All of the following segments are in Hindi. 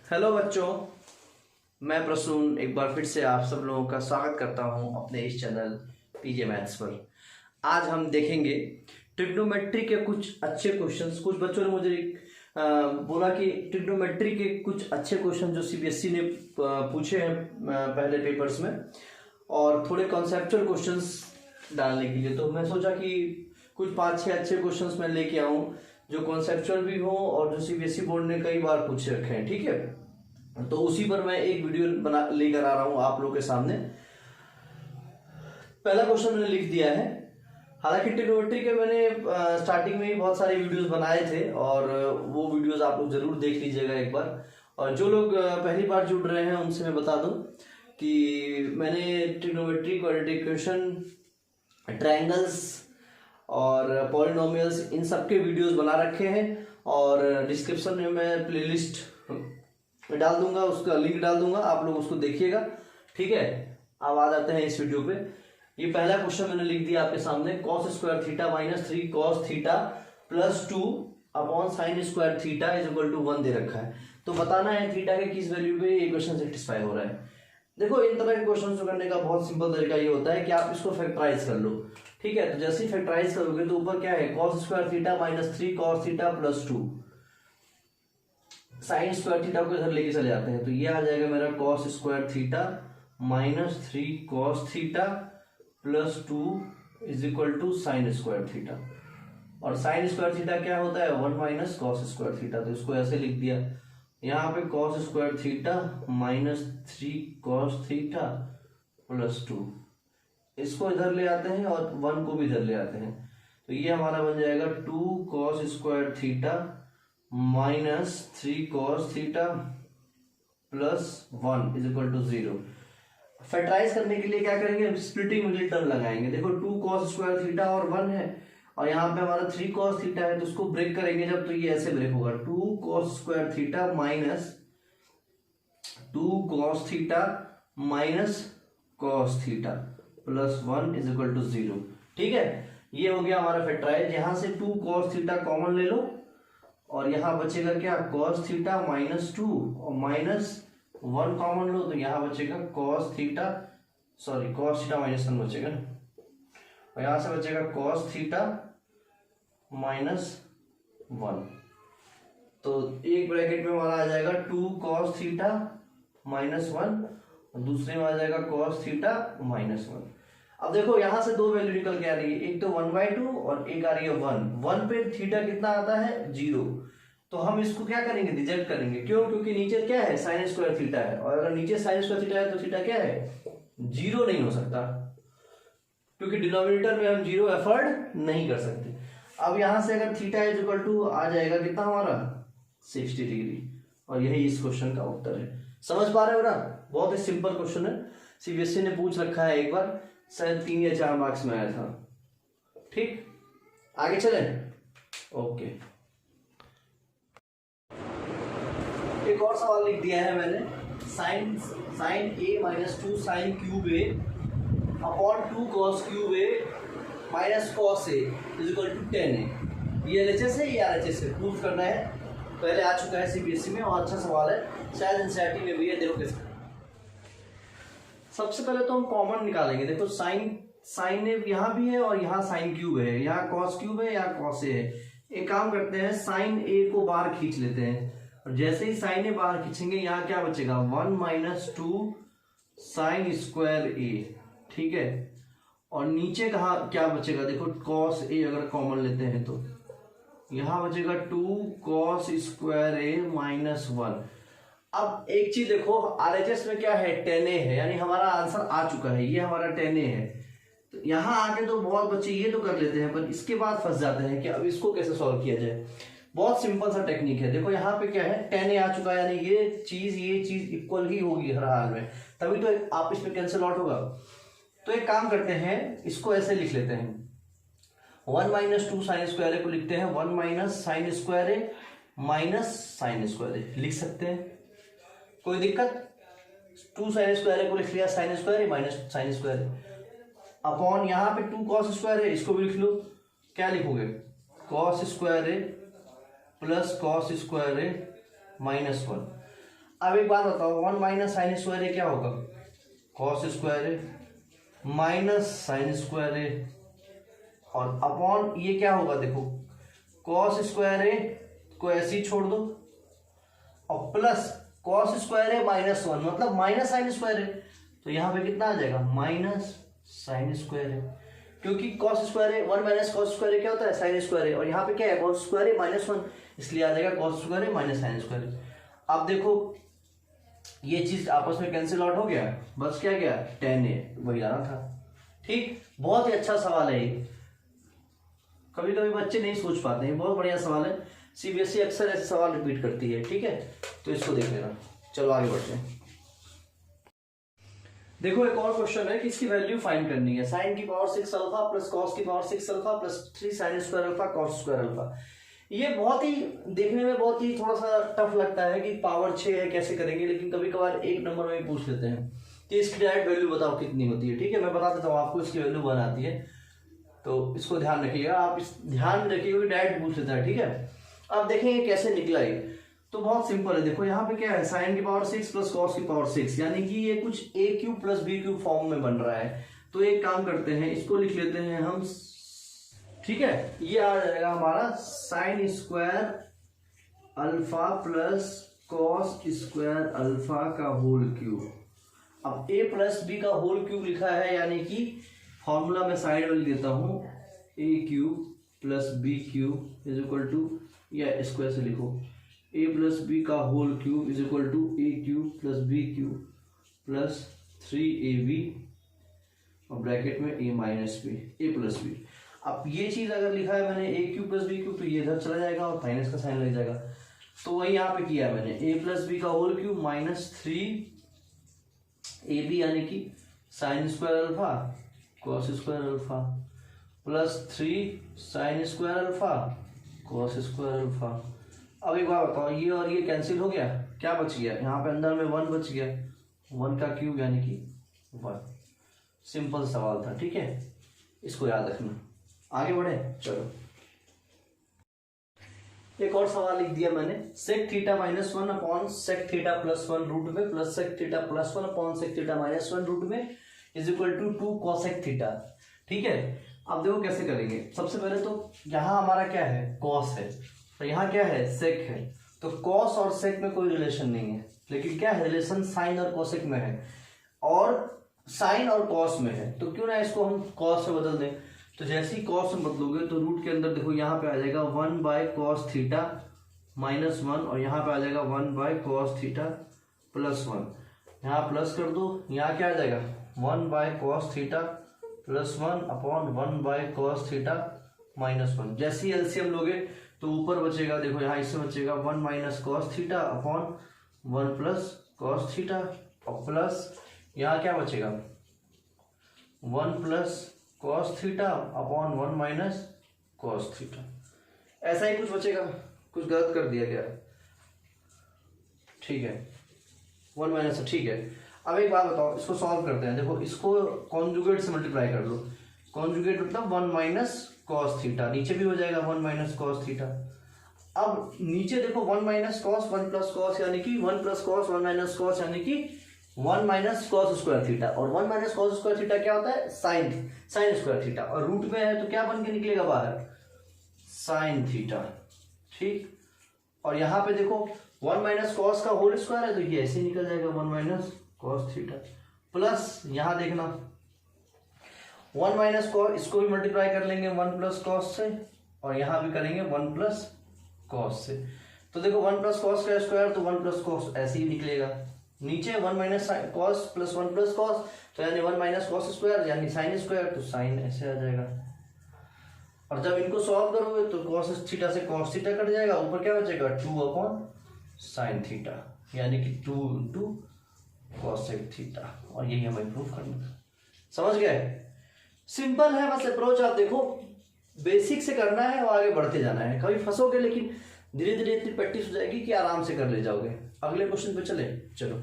हेलो बच्चों, मैं प्रसून एक बार फिर से आप सब लोगों का स्वागत करता हूं अपने इस चैनल पीजे मैथ्स पर। आज हम देखेंगे ट्रिग्नोमेट्री के कुछ अच्छे क्वेश्चंस। कुछ बच्चों ने मुझे बोला कि ट्रिग्नोमेट्री के कुछ अच्छे क्वेश्चन जो सीबीएसई ने पूछे हैं पहले पेपर्स में, और थोड़े कॉन्सेप्चुअल क्वेश्चंस डालने के लिए। तो मैं सोचा कि कुछ 5-6 अच्छे क्वेश्चंस मैं लेके आऊँ जो कॉन्सेप्चुअल भी हो और जो सीबीएसई बोर्ड ने कई बार पूछे रखे हैं। ठीक है, तो उसी पर मैं एक वीडियो बना लेकर आ रहा हूं आप लोगों के सामने। पहला क्वेश्चन मैंने लिख दिया है। हालांकि ट्रिग्नोमेट्री के मैंने स्टार्टिंग में ही बहुत सारे वीडियोस बनाए थे और वो वीडियोस आप लोग जरूर देख लीजिएगा एक बार। और जो लोग पहली बार जुड़ रहे हैं उनसे मैं बता दूं कि मैंने ट्रिग्नोमेट्री, क्वाड्रेटिक इक्वेशन, ट्रायंगल्स और पॉलिनोमियल्स, इन सब के वीडियोस बना रखे हैं। और डिस्क्रिप्शन में मैं प्लेलिस्ट डाल दूंगा, उसका लिंक डाल दूंगा, आप लोग उसको देखिएगा। ठीक है, अब आ जाते हैं इस वीडियो पे। ये पहला क्वेश्चन मैंने लिख दिया आपके सामने। cos square theta minus 3 cos theta plus 2 upon sine square theta is equal to 1 दे रखा है। तो बताना है थीटा के किस वैल्यू पे ये क्वेश्चन सेटिस्फाई हो रहा है। देखो, इन तरह के क्वेश्चन करने का बहुत सिंपल तरीका ये होता है कि आप इसको फैक्टराइज कर लो। ठीक है, तो जैसे ही फैक्टराइज करोगे तो ऊपर क्या है, cos square theta minus 3 cos theta plus 2, sign square theta को इधर लेके चले जाते हैं तो ये आ जाएगा मेरा cos square theta minus 3 cos theta plus 2 is equal to sine square theta. और साइन स्क्वायर थीटा क्या होता है, 1 माइनस cos स्क्वायर थीटा। तो इसको ऐसे लिख दिया, यहाँ पे cos square theta minus 3 cos theta plus 2, इसको इधर ले आते हैं और 1 को भी इधर ले आते हैं। तो ये हमारा बन जाएगा 2 cos square theta minus 3 cos theta plus 1 is equal to 0। Factorize करने के लिए क्या करेंगे, स्प्लिटिंग मिडिल टर्म लगाएंगे। देखो 2 cos स्क्वायर थीटा और 1 है और यहाँ पे हमारा 3 cos थीटा है, तो उसको ब्रेक करेंगे जब, तो ये ऐसे ब्रेक होगा। 2 cos square theta minus 2 cos theta minus cos theta plus 1 is equal to 0। ठीक है, ये हो गया हमारा फैक्टराइज। यहाँ से 2 cos थीटा कॉमन ले लो और यहाँ बचेगा क्या, cos थीटा माइनस 2 और माइनस 1 कॉमन लो तो यहाँ बचेगा cos थीटा माइनस 1 बचेगा ना, और यहाँ से बचेगा cos थीटा माइनस 1। तो एक ब्रैकेट में हमारा आ जाएगा 2 cos थीटा माइनस 1 और दूसरे में आ जाएगा cos थीटा माइनस 1। अब देखो यहाँ से दो वैल्यू निकल के आ रही है, एक तो 1/2 और एक आ रही है 1 पे थीटा कितना आता है, 0। तो हम इसको क्या करेंगे, रिजेक्ट करेंगे। क्यों, क्योंकि नीचे क्या है, साइन स्क्वायर थीटा है, और अगर नीचे साइन स्क्वायर थीटा है तो थीटा क्या है, 0 नहीं हो सकता, क्योंकि डिनोमिनेटर में हम 0 एफर्ट नहीं कर सकते। अब यहां से अगर थीटा इज इक्वल टू आ जाएगा कितना हमारा, 60 डिग्री, और यही इस क्वेश्चन का उत्तर है। समझ पा रहे हो ना, बहुत ही सिंपल क्वेश्चन है, सीबीएसई ने पूछ रखा है एक बार, शायद 3 या 4 मार्क्स में आया था। ठीक, आगे चले, ओके। एक और सवाल लिख दिया है मैंने, sine A minus 2 sine cube A upon 2 cos cube A minus cos A is equal to 10 A. ये एलएचएस है, ये आरएचएस है, प्रूफ करना है। पहले आ चुका है सीबीएसई में और अच्छा सवाल है, शायद एनसीईआरटी में भी है। देखो कैसे, सबसे पहले तो हम कॉमन निकालेंगे। देखो साइन ए यहाँ भी है और यहाँ साइन क्यूब है, यहाँ cos क्यूब है, यहाँ cos ए है। एक काम करते हैं, साइन ए को बाहर खींच लेते हैं, और जैसे ही साइन ए बाहर खींचेंगे यहाँ क्या बचेगा, 1 माइनस 2 साइन स्क्वायर ए। ठीक है, और नीचे कहा क्या बचेगा, देखो cos ए अगर कॉमन लेते हैं तो यहाँ बचेगा 2 cos स्क्वायर ए माइनस 1। अब एक चीज देखो, आरएचएस में क्या है, 10 ए है, यानी हमारा आंसर आ चुका है, ये हमारा 10 ए है। तो यहाँ आके तो बहुत बच्चे ये तो कर लेते हैं, पर इसके बाद फंस जाते हैं कि अब इसको कैसे सॉल्व किया जाए। बहुत सिंपल सा टेक्निक है। देखो यहाँ पे क्या है, 10 ए आ चुका है, यानी ये चीज इक्वल ही होगी हर हाल में, तभी तो आप इसमें कैंसिल आउट होगा। तो एक काम करते हैं, इसको ऐसे लिख लेते हैं, 1 माइनस 2 साइन स्क्वायर ए को लिखते हैं 1 माइनस साइन स्क्वायर ए माइनस साइन स्क्वायर ए, लिख सकते हैं, कोई दिक्कत। 2 साइन स्क्वायर ए को लिख लिया sign square A minus sign square a, upon यहाँ पे 2 cos स्क्वायर ए, इसको भी लिख लो। क्या लिखोगे, cos स्क्वायर ए प्लस cos स्क्वायर ए माइनस 1। अब एक बात बताओ, 1 माइनस साइन स्क्वायर ए क्या होगा, cos square A minus sign square a, और अपॉन ये क्या होगा, देखो कॉस स्क्वायर ए को ऐसे ही छोड़ दो और प्लस कॉस स्क्वायर ए माइनस 1 मतलब माइनस साइन स्क्वायर ए, तो यहाँ पे कितना आ जाएगा माइनस साइन स्क्वायर ए, क्योंकि cos square a 1 minus cos square ए क्या होता है साइन स्क्वायर ए, और यहाँ पे क्या है कॉस स्क्वायर ए माइनस 1, इसलिए आ जाएगा कॉस स्क्वायर ए माइनस साइन स्क्वायर ए। अब देखो ये चीज आपस में कैंसिल आउट हो गया, बस क्या गया tan a, वही आना था। ठीक, बहुत ही अच्छा सवाल है ये, कभी कभी बच्चे नहीं सोच पाते हैं, बहुत बढ़िया सवाल है, सीबीएसई अक्सर ऐसे सवाल रिपीट करती है। ठीक है, तो इसको देख लेना। चलो आगे बढ़ते हैं। देखो एक और क्वेश्चन है कि इसकी वैल्यू फाइंड करनी है, साइन की पावर 6 अल्फा प्लस कॉस की power 6 alpha plus 3 sine square alpha cos square alpha. ये बहुत ही देखने में बहुत ही थोड़ा सा टफ लगता है कि पावर 6 है कैसे करेंगे, लेकिन कभी कभार एक नंबर में पूछ लेते हैं कि इसकी डायरेक्ट वैल्यू बताओ कितनी होती है। ठीक है, मैं बता देता हूँ आपको, इसकी वैल्यू 1 आती है, तो इसको ध्यान रखिएगा, आप इस ध्यान रखिएगा डायरेक्ट पूछ लेता है। ठीक है, अब देखेंगे कैसे निकला ये, तो बहुत सिंपल है। देखो यहाँ पे क्या है, साइन की पावर 6 प्लस कॉस की पावर 6, यानी कि ये कुछ A cube plus B cube form में बन रहा है। तो एक काम करते हैं, इसको लिख लेते हैं हम, ठीक है, ये आ जाएगा हमारा sine square alpha plus cos square alpha का होल क्यूब। अब ए प्लस बी का होल क्यूब लिखा है, यानी कि फॉर्मूला में साइड में लिख देता हूं, a cube plus B cube is equal to, या स्क्वायर से लिखो, ए प्लस बी का whole cube is equal to a cube plus B cube plus 3ab और ब्रैकेट में a minus b, a plus b. अब ये चीज अगर लिखा है मैंने a cube plus B cube, तो ये इधर चला जाएगा और माइनस का साइन लग जाएगा, तो वही यहाँ पे किया मैंने, ए प्लस बी का होल क्यूब माइनस 3ab यानी कि sine square alpha cos square alpha plus 3 sine square alpha cos square alpha. अब एक बार बताओ, ये और ये कैंसिल हो गया, क्या बच गया, यहाँ पे अंदर में 1 बच गया, 1 का क्यूब यानी कि 1। सिंपल सवाल था। ठीक है, इसको याद रखना। आगे बढ़े, चलो एक और सवाल लिख दिया मैंने, sec theta minus 1 upon sec theta plus 1 root में plus sec theta plus 1 upon sec theta minus 1 root में is equal to 2 cosec theta. ठीक है, अब देखो कैसे करेंगे। सबसे पहले तो यहाँ हमारा क्या है, कॉस है, तो यहाँ क्या है, सेक है, तो कॉस और सेक में कोई रिलेशन नहीं है, लेकिन क्या है रिलेशन साइन और कॉसेक में है, और साइन और कॉस में है, तो क्यों ना इसको हम कॉस से बदल दें। तो जैसे ही कॉस में बदलोगे तो रूट के अंदर देखो यहाँ पे आ जाएगा 1 बाय कॉस थीटा माइनस 1, और यहाँ पे आ जाएगा 1 बाय कॉस थीटा प्लस 1, यहाँ प्लस कर दो, यहाँ क्या आ जाएगा 1 by cos theta plus 1 upon 1 by cos theta minus 1। जैसे ही एलसीएम लोगे तो ऊपर बचेगा, देखो यहाँ इससे बचेगा 1 minus cos theta upon 1 plus cos theta, और प्लस यहाँ क्या बचेगा 1 plus cos theta upon 1 minus cos theta, ऐसा ही कुछ बचेगा, कुछ गलत कर दिया गया। ठीक है, 1 माइनस, ठीक है। अब एक बात बताओ, इसको सॉल्व करते हैं। देखो इसको कॉन्जुगेट से मल्टीप्लाई कर लो, कॉन्जुगेट मतलब 1 माइनस कॉस थीटा, नीचे भी हो जाएगा 1 माइनस कॉस थीटा। अब नीचे देखो 1 माइनस कॉस 1 प्लस कॉस, यानी कि 1 प्लस कॉस 1 माइनस कॉस, यानी कि 1 माइनस कॉस स्क्वायर थीटा, और 1 माइनस कॉस स्क्वायर थीटा क्या होता है, साइन स्क्वायर थीटा, और रूट में है तो क्या बन के निकलेगा बाहर, साइन थीटा। ठीक, और यहाँ पे देखो 1 माइनस कॉस का होल स्क्वायर है, तो ये ऐसे ही निकल जाएगा 1 माइनस कॉस थीटा, प्लस यहाँ देखना 1 माइनस कॉस, इसको भी मल्टीप्लाई कर लेंगे 1 प्लस कॉस से, और यहाँ भी करेंगे 1 प्लस कॉस से। तो देखो 1 प्लस कॉस का स्क्वायर, तो 1 प्लस कॉस ऐसे ही निकलेगा, नीचे 1 minus cos plus 1 plus cos, तो यानी 1 माइनस कॉस स्क्वायर यानी साइन स्क्वायर, तो साइन ऐसे आ जाएगा। और जब इनको सॉल्व करोगे तो कॉस थीटा से कॉस थीटा कट जाएगा, ऊपर क्या बचेगा 2 अपॉन साइन थीटा, यानी कि 2 इंटू कॉसेक थीटा, और यही हमें प्रूफ करना। समझ गए, सिंपल है, बस अप्रोच आप देखो, बेसिक से करना है और आगे बढ़ते जाना है। कभी फंसोगे, लेकिन धीरे धीरे इतनी प्रैक्टिस हो जाएगी कि आराम से कर ले जाओगे। अगले क्वेश्चन पे चले, चलो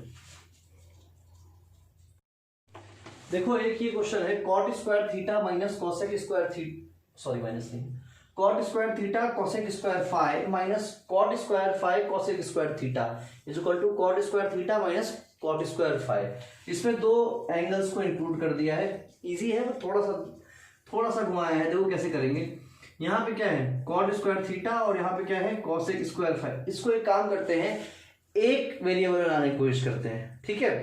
देखो एक ये क्वेश्चन है, cot square theta minus cosec square theta, sorry minus नहीं, cot square theta cosec square phi minus cot square phi cosec square theta is equal to cot square theta minus cot square phi. इसमें दो एंगल्स को इंक्लूड कर दिया है, इजी है, थोड़ा सा घुमाया है, देखो कैसे करेंगे। यहाँ पे क्या है कॉट स्क्वायर थीटा और यहाँ पे क्या है कोसेक स्क्वायर फाई। इसको एक काम करते हैं, एक वेरिएबल बनाने की कोशिश करते हैं, ठीक है।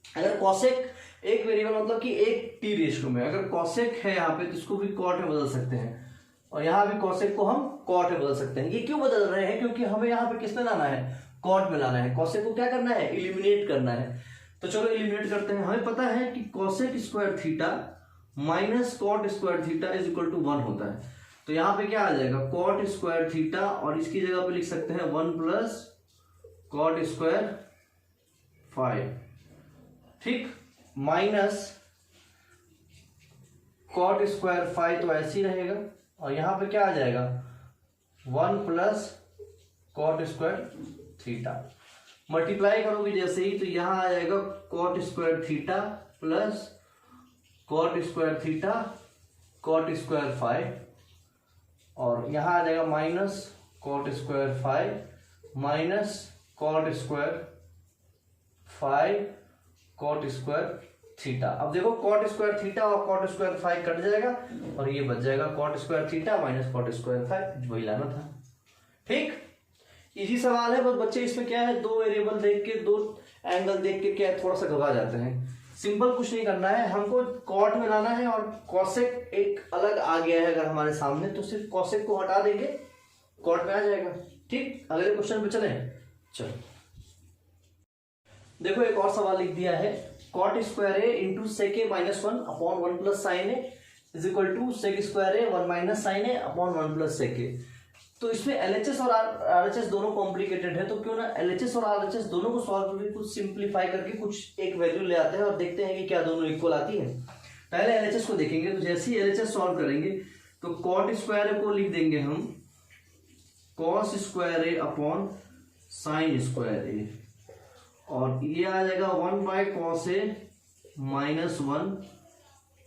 अगर कोसेक एक वेरिएबल मतलब कि एक टी रेशियो में, अगर कोसेक है यहाँ पे तो इसको भी कॉट में बदल सकते हैं और यहाँ भी कोसेक को हम कॉट में बदल सकते हैं। ये क्यों बदल रहे हैं, क्योंकि हमें यहाँ पे किसमें लाना है, कॉट में लाना है। कोसेक को क्या करना है, एलिमिनेट करना है। तो चलो एलिमिनेट करते हैं। हमें पता है कि cosec square theta minus cot square theta is equal to 1 होता है। तो यहाँ पे क्या आ जाएगा कॉट स्क्वायर थीटा और इसकी जगह पे लिख सकते हैं 1 प्लस कॉट स्क्वायर फाई, ठीक, माइनस कॉट स्क्वायर फाई तो ऐसे ही रहेगा और यहाँ पे क्या आ जाएगा 1 plus cot square theta. Multiply करोगे जैसे ही तो यहाँ आ जाएगा cot square theta plus cot square theta cot square phi और यहाँ आ जाएगा minus cot square phi minus cot square phi cot square theta. अब देखो कॉट स्क्वायर थीटा और कॉट स्क्वायर फाई कट जाएगा और ये बच जाएगा cot square theta minus cot square phi, वही लाना था, ठीक। इजी सवाल है, बस बच्चे इसमें क्या है दो वेरिएबल देख के, दो एंगल देख के क्या थोड़ा सा घबरा जाते हैं। सिंपल कुछ नहीं करना है, हमको कॉट में लाना है और कॉसेक एक अलग आ गया है अगर हमारे सामने तो सिर्फ कॉसेक को हटा देंगे, कॉट में आ जाएगा, ठीक। अगले क्वेश्चन पे चलें, चलो देखो एक और सवाल लिख दिया है, cot square a into sec a minus 1 upon 1 plus sine a is equal to sec square a 1 minus sine a upon 1 plus sec a. तो इसमें एलएचएस और आरएचएस दोनों कॉम्प्लिकेटेड है, तो क्यों ना एलएचएस और आरएचएस दोनों को सॉल्व करके कुछ सिंप्लीफाई करके कुछ एक वैल्यू ले आते हैं और देखते हैं कि क्या दोनों इक्वल आती है। पहले एलएचएस को देखेंगे, तो जैसे ही एलएचएस सॉल्व करेंगे तो कॉट स्क्वायर को लिख देंगे हम cos square a upon sine square a और ये आ जाएगा 1 by cos a minus 1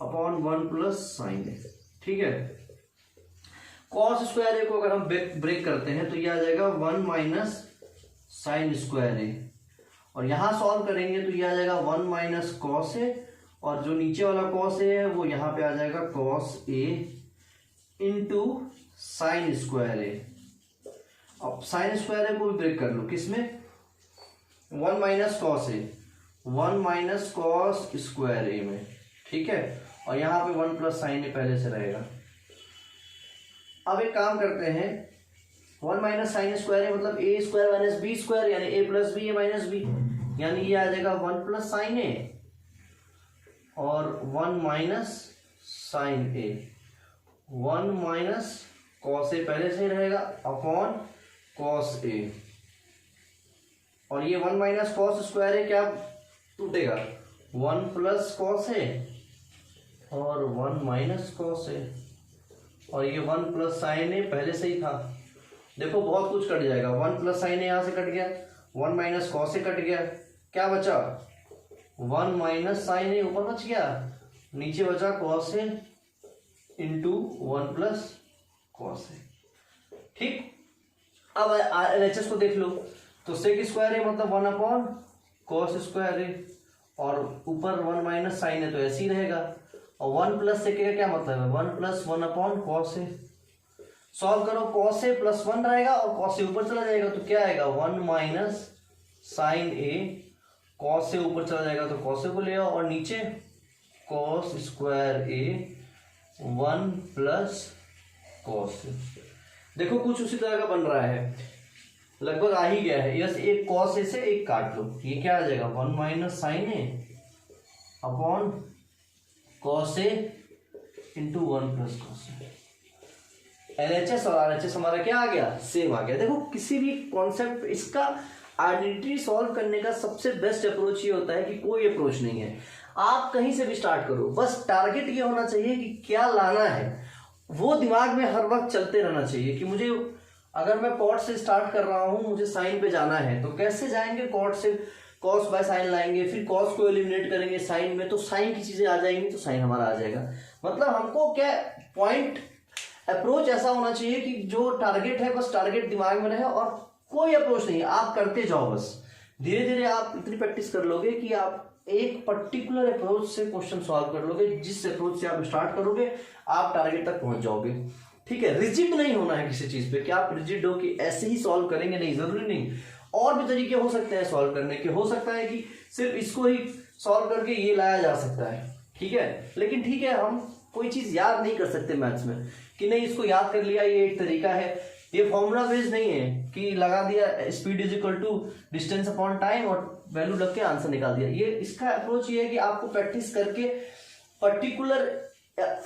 upon 1 plus sine a, ठीक है। कॉस स्क्वायर ए को अगर हम ब्रेक करते हैं तो ये आ जाएगा 1 माइनस साइन स्क्वायर ए और यहां सॉल्व करेंगे तो ये आ जाएगा 1 माइनस कॉस ए और जो नीचे वाला कॉस ए है वो यहां पे आ जाएगा cos A into sine square ए। अब साइन स्क्वायर ए को भी ब्रेक कर लो, किसमें 1 minus cos A 1 minus cos square ए में, ठीक है, और यहां पे 1 प्लस साइन ए पहले से रहेगा। अब एक काम करते हैं 1 माइनस साइन स्क्वायर है मतलब ए स्क्वायर माइनस बी स्क्वायर यानी ए प्लस बी ए माइनस बी, यानी ये आ जाएगा 1 प्लस साइन ए और 1 minus sine A, 1 minus cos A पहले से ही रहेगा अपॉन कॉस ए और ये 1 माइनस कॉस स्क्वायर है क्या टूटेगा 1 प्लस कॉस ए और 1 माइनस कॉस ए और ये 1 प्लस साइन ए पहले से ही था। देखो बहुत कुछ कट जाएगा, 1 प्लस साइन ए यहाँ से कट गया, 1 माइनस कॉस ए कट गया, क्या बचा 1 माइनस साइन ए ऊपर बच गया, नीचे बचा cos A into 1 plus cos A, ठीक। अब एलएचएस को देख लो तो सेक स्क्वायर ए मतलब 1 अपॉन कॉस स्क्वायर ए और ऊपर 1 माइनस साइन ए तो ऐसे ही रहेगा और 1 प्लस सेक का क्या मतलब है 1 plus 1 upon cos A. Solve करो कॉस ए प्लस 1 रहेगा और कॉस ए ऊपर चला जाएगा तो क्या आएगा 1 minus sine A, cos A ऊपर चला जाएगा तो कॉस ए को ले आओ और नीचे cos square a 1 plus cos A. देखो कुछ उसी तरह का बन रहा है, लगभग आ ही गया है। यस एक कॉस ए से एक काट लो, ये क्या आ जाएगा 1 minus sine a upon cos A into 1 plus cos A. LHS और आरएचएस हमारा क्या आ गया सेम आ गया। देखो किसी भी कॉन्सेप्ट इसका आइडेंटिटी सॉल्व करने का सबसे बेस्ट अप्रोच ये होता है कि कोई अप्रोच नहीं है, आप कहीं से भी स्टार्ट करो, बस टारगेट ये होना चाहिए कि क्या लाना है, वो दिमाग में हर वक्त चलते रहना चाहिए कि मुझे अगर मैं कॉट से स्टार्ट कर रहा हूं मुझे साइन पे जाना है तो कैसे जाएंगे, कॉट से कॉस बाय साइन लाएंगे, फिर कॉस को एलिमिनेट करेंगे साइन में तो साइन की चीजें आ जाएंगी तो साइन हमारा आ जाएगा। मतलब हमको क्या पॉइंट अप्रोच ऐसा होना चाहिए कि जो टारगेट है बस टारगेट दिमाग में रहे और कोई अप्रोच नहीं, आप करते जाओ बस। धीरे धीरे आप इतनी प्रैक्टिस कर लोगे कि आप एक पर्टिकुलर अप्रोच से क्वेश्चन सॉल्व कर लोगे। जिस अप्रोच से आप स्टार्ट करोगे आप टारगेट तक पहुंच जाओगे। ठीक है, रिजिड नहीं होना है किसी चीज पे कि आप रिजिड हो कि ऐसे ही सॉल्व करेंगे, नहीं, जरूरी नहीं। और भी तरीके हो सकते हैं सॉल्व करने के। हो सकता है कि सिर्फ इसको ही सॉल्व करके ये लाया जा सकता है, ठीक है, लेकिन ठीक है, हम कोई चीज याद नहीं कर सकते मैथ्स में कि नहीं इसको याद कर लिया, ये एक तरीका है। ये फॉर्मूला बेस्ड नहीं है कि लगा दिया speed is equal to distance upon time और वैल्यू लग के आंसर निकाल दिया। ये इसका अप्रोच ये है कि आपको प्रैक्टिस करके पर्टिकुलर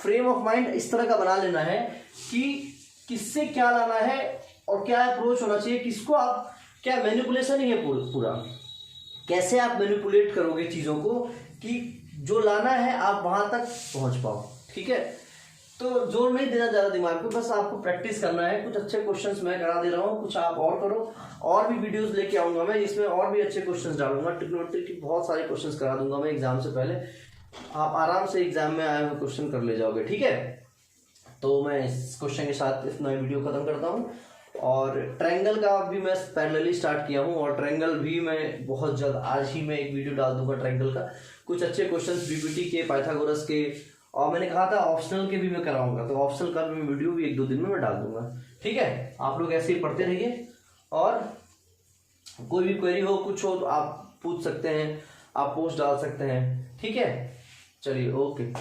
फ्रेम ऑफ माइंड इस तरह का बना लेना है कि किससे क्या लाना है और क्या अप्रोच होना चाहिए, किसको आप क्या मैनिपुलेशन ही है पूरा, कैसे आप मैनिपुलेट करोगे चीजों को कि जो लाना है आप वहां तक पहुंच पाओ। ठीक है, तो जोर नहीं देना ज्यादा दिमाग को, बस आपको प्रैक्टिस करना है। कुछ अच्छे क्वेश्चंस मैं करा दे रहा हूँ, कुछ आप और करो। और भी वीडियोस लेके आऊंगा मैं, इसमें और भी अच्छे क्वेश्चंस डालूंगा। ट्रिग्नोमेट्री की बहुत सारे क्वेश्चंस करा दूंगा मैं एग्जाम से पहले, आप आराम से एग्जाम में आए हुए क्वेश्चन कर ले जाओगे। ठीक है, तो मैं इस क्वेश्चन के साथ इस नई वीडियो खत्म करता हूँ। और ट्रायंगल का भी मैं पैरेलली स्टार्ट किया हूँ, और ट्रायंगल भी मैं बहुत जल्द आज ही मैं एक वीडियो डाल दूंगा ट्रायंगल का। कुछ अच्छे क्वेश्चंस बीपीटी के, पाइथागोरस के, और मैंने कहा था ऑप्शनल के भी मैं कराऊंगा, तो ऑप्शनल का भी वीडियो भी 1-2 दिन में मैं डाल दूंगा। ठीक है, आप लोग ऐसे ही पढ़ते रहिए, और कोई भी क्वेरी हो, कुछ हो तो आप पूछ सकते हैं, आप पोस्ट डाल सकते हैं। ठीक है, चलिए, ओके।